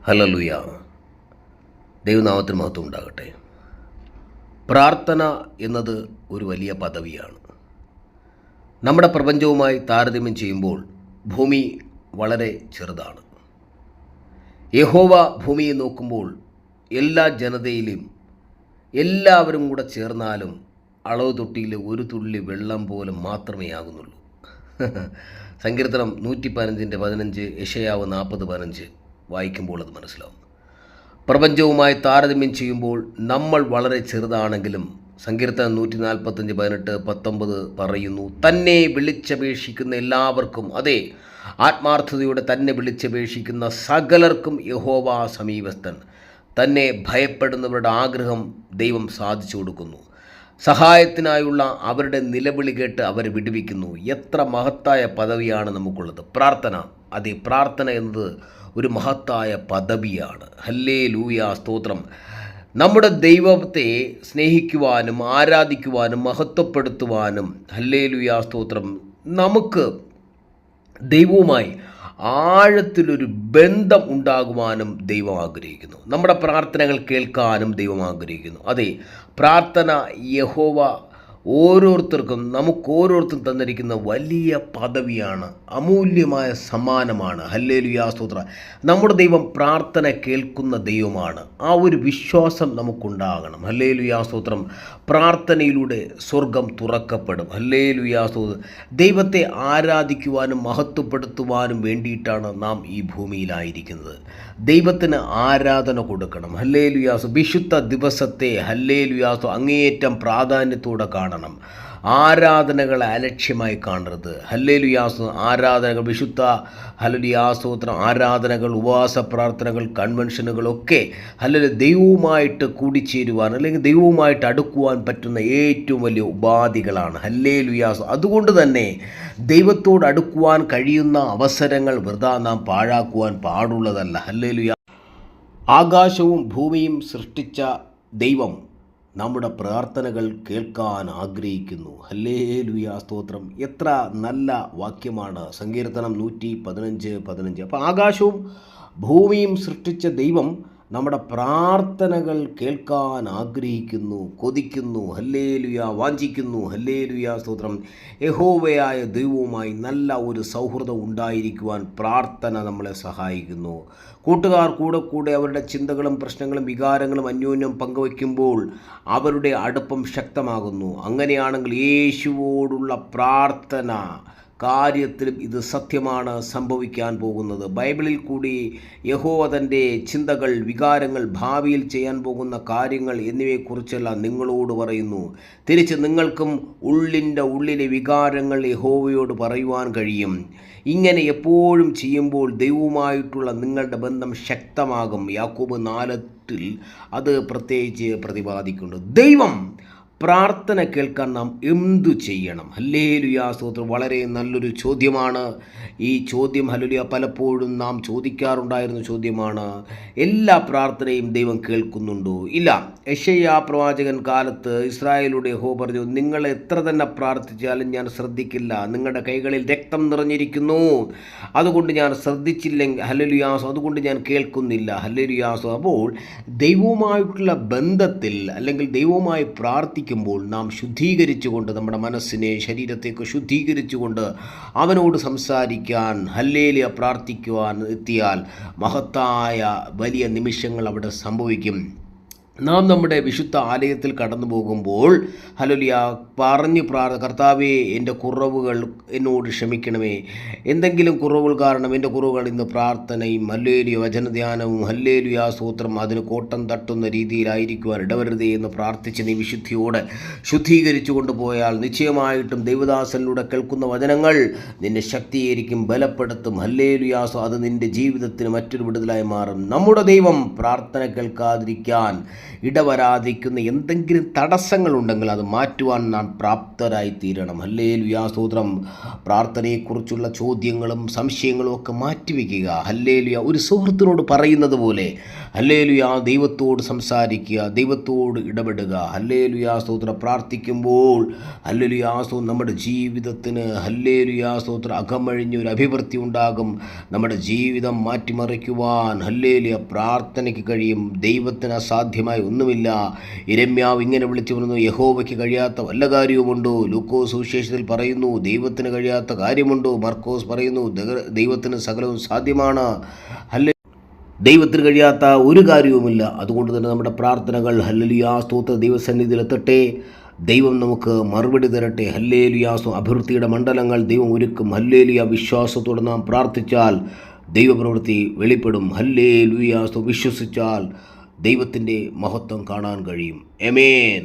Hallelujah. ദൈവനാമത്തിന് മഹത്വം ഉണ്ടാകട്ടെ. പ്രാർത്ഥന എന്നത് ഒരു വലിയ പദവിയാണ്. നമ്മുടെ പ്രപഞ്ചവുമായി താരതമ്യം ചെയ്യുമ്പോൾ ഭൂമി വളരെ ചെറുതാണ്. യഹോവ ഭൂമിയെ നോക്കുമ്പോൾ എല്ലാ ജനതയിലും എല്ലാവരും കൂടെ ചേർന്നാലും അളവ് തൊട്ടിയിൽ ഒരു തുള്ളി വെള്ളം പോലും മാത്രമേ ആകുന്നുള്ളൂ. സങ്കീർത്തനം 115:15, യെശയ്യാവ് 40:15 വായിക്കുമ്പോൾ അത് മനസ്സിലാവും. പ്രപഞ്ചവുമായി താരതമ്യം ചെയ്യുമ്പോൾ നമ്മൾ വളരെ ചെറുതാണെങ്കിലും സങ്കീർത്തനം 145:18-19 പറയുന്നു, തന്നെ വിളിച്ചപേക്ഷിക്കുന്ന എല്ലാവർക്കും, അതെ, ആത്മാർത്ഥതയോടെ തന്നെ വിളിച്ചപേക്ഷിക്കുന്ന സകലർക്കും യഹോവ സമീപസ്ഥൻ. തന്നെ ഭയപ്പെടുന്നവരുടെ ആഗ്രഹം ദൈവം സാധിച്ചു കൊടുക്കുന്നു. സഹായത്തിനായുള്ള അവരുടെ നിലവിളി കേട്ട് അവരെ വിടുവിക്കുന്നു. എത്ര മഹത്തായ പദവിയാണ് നമുക്കുള്ളത്! പ്രാർത്ഥന. അതെ, പ്രാർത്ഥന എന്നത് ഒരു മഹത്തായ പദവിയാണ്. ഹല്ലേലൂയ, സ്തോത്രം. നമ്മുടെ ദൈവത്തെ സ്നേഹിക്കുവാനും ആരാധിക്കുവാനും മഹത്വപ്പെടുത്തുവാനും, ഹല്ലേലൂയ, സ്തോത്രം, നമുക്ക് ദൈവവുമായി ആഴത്തിലൊരു ബന്ധം ഉണ്ടാകുവാനും ദൈവം ആഗ്രഹിക്കുന്നു. നമ്മുടെ പ്രാർത്ഥനകൾ കേൾക്കാനും ദൈവം ആഗ്രഹിക്കുന്നു. അതെ, പ്രാർത്ഥന യഹോവ ഓരോരുത്തർക്കും, നമുക്കോരോരുത്തരും തന്നിരിക്കുന്ന വലിയ പദവിയാണ്, അമൂല്യമായ സമ്മാനമാണ്. ഹല്ലേലൂയ, സ്തോത്രം. നമ്മുടെ ദൈവം പ്രാർത്ഥന കേൾക്കുന്ന ദൈവമാണ്. ആ ഒരു വിശ്വാസം നമുക്കുണ്ടാകണം. ഹല്ലേലൂയ, സ്തോത്രം. പ്രാർത്ഥനയിലൂടെ സ്വർഗം തുറക്കപ്പെടും. ഹല്ലേലൂയ, സ്തോത്രം. ദൈവത്തെ ആരാധിക്കുവാനും മഹത്വപ്പെടുത്തുവാനും വേണ്ടിയിട്ടാണ് നാം ഈ ഭൂമിയിലായിരിക്കുന്നത്. ദൈവത്തിന് ആരാധന കൊടുക്കണം. ഹല്ലേലൂയ. വിശുദ്ധ ദിവസത്തെ, ഹല്ലേലൂയ, അങ്ങേയറ്റം പ്രാധാന്യത്തോടെ കാണണം. ആരാധനകളെ അലക്ഷ്യമായി കാണരുത്. ഹല്ലേലൂയ. ആരാധനകൾ, വിശുദ്ധ ഹല്ലേലൂയ, സ്തോത്രം, ആരാധനകൾ, ഉപവാസ പ്രാർത്ഥനകൾ, കൺവെൻഷനുകളൊക്കെ ദൈവവുമായിട്ട് കൂടിച്ചേരുവാൻ അല്ലെങ്കിൽ ദൈവവുമായിട്ട് അടുക്കുവാൻ പറ്റുന്ന ഏറ്റവും വലിയ ഉപാധികളാണ്. ഹല്ലേലൂയ. അതുകൊണ്ട് തന്നെ ദൈവത്തോട് അടുക്കുവാൻ കഴിയുന്ന അവസരങ്ങൾ വൃഥാ നാം പാഴാക്കുവാൻ പാടുള്ളതല്ല. ഹല്ലേലൂയ. ആകാശവും ഭൂമിയും സൃഷ്ടിച്ച ദൈവം നമ്മുടെ പ്രാർത്ഥനകൾ കേൾക്കാൻ ആഗ്രഹിക്കുന്നു. ഹല്ലേലൂയ, സ്തോത്രം. എത്ര നല്ല വാക്യമാണ് സങ്കീർത്തനം 115:15. അപ്പോൾ ആകാശവും ഭൂമിയും സൃഷ്ടിച്ച ദൈവം നമ്മുടെ പ്രാർത്ഥനകൾ കേൾക്കാൻ ആഗ്രഹിക്കുന്നു, കൊതിക്കുന്നു, ഹല്ലേലൂയ, വാഞ്ചിക്കുന്നു. ഹല്ലേലൂയ, സ്തോത്രം. യഹോവയായ ദൈവവുമായി നല്ല ഒരു സൗഹൃദം ഉണ്ടായിരിക്കുവാൻ പ്രാർത്ഥന നമ്മളെ സഹായിക്കുന്നു. കൂട്ടുകാർ കൂടെ അവരുടെ ചിന്തകളും പ്രശ്നങ്ങളും വികാരങ്ങളും അന്യോന്യം പങ്കുവയ്ക്കുമ്പോൾ അവരുടെ അടുപ്പം ശക്തമാകുന്നു. അങ്ങനെയാണെങ്കിൽ യേശുവോടുള്ള പ്രാർത്ഥന കാര്യത്തിലും ഇത് സത്യമാണ് സംഭവിക്കാൻ പോകുന്നത്. ബൈബിളിൽ കൂടി യഹോവ തൻ്റെ ചിന്തകൾ, വികാരങ്ങൾ, ഭാവിയിൽ ചെയ്യാൻ പോകുന്ന കാര്യങ്ങൾ എന്നിവയെക്കുറിച്ചെല്ലാം നിങ്ങളോട് പറയുന്നു. തിരിച്ച് നിങ്ങൾക്കും ഉള്ളിലെ വികാരങ്ങൾ യഹോവയോട് പറയുവാൻ കഴിയും. ഇങ്ങനെ എപ്പോഴും ചെയ്യുമ്പോൾ ദൈവവുമായിട്ടുള്ള നിങ്ങളുടെ ബന്ധം ശക്തമാകും. യാക്കോബ് 4:8 അത് പ്രത്യേകിച്ച് പ്രതിപാദിക്കുന്നുണ്ട്. ദൈവം പ്രാർത്ഥന കേൾക്കാൻ നാം എന്തു ചെയ്യണം? ഹല്ലേലൂയ, സ്തോത്രം. വളരെ നല്ലൊരു ചോദ്യമാണ് ഈ ചോദ്യം. ഹല്ലേലൂയ, പലപ്പോഴും നാം ചോദിക്കാറുണ്ടായിരുന്ന ചോദ്യമാണ്. എല്ലാ പ്രാർത്ഥനയും ദൈവം കേൾക്കുന്നുണ്ടോ? ഇല്ല. യെശയ്യാ പ്രവാചകൻ കാലത്ത് ഇസ്രായേലിലൂടെ യഹോവ പറഞ്ഞു, നിങ്ങൾ എത്ര തന്നെ പ്രാർത്ഥിച്ചാലും ഞാൻ ശ്രദ്ധിക്കില്ല. നിങ്ങളുടെ കൈകളിൽ രക്തം നിറഞ്ഞിരിക്കുന്നു, അതുകൊണ്ട് ഞാൻ ശ്രദ്ധിച്ചില്ലെങ്കിൽ, ഹല്ലേലൂയ, അതുകൊണ്ട് ഞാൻ കേൾക്കുന്നില്ല. ഹല്ലേലൂയ. അപ്പോൾ ദൈവവുമായിട്ടുള്ള ബന്ധത്തിൽ അല്ലെങ്കിൽ ദൈവവുമായി പ്രാർത്ഥിക്കുമ്പോൾ നാം ശുദ്ധീകരിച്ചുകൊണ്ട്, നമ്മുടെ മനസ്സിനെ, ശരീരത്തേക്ക് ശുദ്ധീകരിച്ചുകൊണ്ട് അവനോട് സംസാരിക്കാൻ, ഹല്ലേലൂയ, പ്രാർത്ഥിക്കുവാൻ എത്തിയാൽ മഹത്തായ വലിയ നിമിഷങ്ങൾ അവിടെ സംഭവിക്കും. നാം നമ്മുടെ വിശുദ്ധ ആലയത്തിൽ കടന്നു പോകുമ്പോൾ ഹല്ലേലൂയ പറഞ്ഞു കർത്താവേ, എൻ്റെ കുറവുകൾ എന്നോട് ക്ഷമിക്കണമേ. എന്തെങ്കിലും കുറവുകൾ കാരണം എൻ്റെ കുറവുകൾ ഇന്ന് പ്രാർത്ഥനയും ഹല്ലേലൂയ വചനധ്യാനവും ഹല്ലേലൂയ, സ്തോത്രം, അതിന് കോട്ടം തട്ടുന്ന രീതിയിലായിരിക്കുവാൻ ഇടവരുതേ എന്ന് പ്രാർത്ഥിച്ച് നീ വിശുദ്ധിയോടെ ശുദ്ധീകരിച്ചു കൊണ്ടുപോയാൽ നിശ്ചയമായിട്ടും ദൈവദാസനിലൂടെ കേൾക്കുന്ന വചനങ്ങൾ നിന്നെ ശക്തീകരിക്കും, ബലപ്പെടുത്തും. ഹല്ലേലൂയ, അത് നിൻ്റെ ജീവിതത്തിന് മറ്റൊരു വിടുതലായി മാറും. നമ്മുടെ ദൈവം പ്രാർത്ഥന കേൾക്കാതിരിക്കാൻ ഇടവരാതിരിക്കുന്ന എന്തെങ്കിലും തടസ്സങ്ങളുണ്ടെങ്കിൽ അത് മാറ്റുവാൻ നാം പ്രാപ്തരായി തീരണം. ഹല്ലേലൂയ സ്തോത്രം. പ്രാർത്ഥനയെക്കുറിച്ചുള്ള ചോദ്യങ്ങളും സംശയങ്ങളും ഒക്കെ മാറ്റിവെക്കുക. ഹല്ലേലൂയ. ഒരു സുഹൃത്തിനോട് പറയുന്നത് പോലെ ഹല്ലേലൂയ ദൈവത്തോട് സംസാരിക്കുക, ദൈവത്തോട് ഇടപെടുക. ഹല്ലേലൂയ സ്തോത്രം. പ്രാർത്ഥിക്കുമ്പോൾ ഹല്ലേലൂയ സ്തോത്രം നമ്മുടെ ജീവിതത്തിന് ഹല്ലേലൂയ സ്തോത്രം അകമഴിഞ്ഞൊരു അഭിവൃദ്ധി ഉണ്ടാകും. നമ്മുടെ ജീവിതം മാറ്റിമറിക്കുവാൻ ഹല്ലേലൂയ പ്രാർത്ഥനയ്ക്ക് കഴിയും. ദൈവത്തിന് അസാധ്യമായി ഒന്നുമില്ല. യിരെമ്യാവ് ഇങ്ങനെ വിളിച്ചു പറഞ്ഞു, യഹോവയ്ക്ക് കഴിയാത്ത വല്ല കാര്യവുമുണ്ടോ? ലൂക്കോസ് സുവിശേഷത്തിൽ പറയുന്നു ദൈവത്തിന് കഴിയാത്ത കാര്യമുണ്ടോ? മർക്കോസ് പറയുന്നു ദൈവത്തിന് സകലവും സാധ്യമാണ്. ദൈവത്തിന് കഴിയാത്ത ഒരു കാര്യവുമില്ല. അതുകൊണ്ട് തന്നെ നമ്മുടെ പ്രാർത്ഥനകൾ ഹല്ലേലൂയ സ്തോത്ര ദൈവസന്നിധിയിൽ എത്തട്ടെ. ദൈവം നമുക്ക് മറുപടി തരട്ടെ. ഹല്ലേലൂയ. അഭിവൃദ്ധിയുടെ മണ്ഡലങ്ങൾ ദൈവം ഒരുക്കും. ഹല്ലേലൂയ. വിശ്വാസത്തോടെ നാം പ്രാർത്ഥിച്ചാൽ ദൈവപ്രവൃത്തി വെളിപ്പെടും. ഹല്ലേലൂയ. വിശ്വസിച്ചാൽ ദൈവത്തിൻ്റെ മഹത്വം കാണാൻ കഴിയും. ആമേൻ.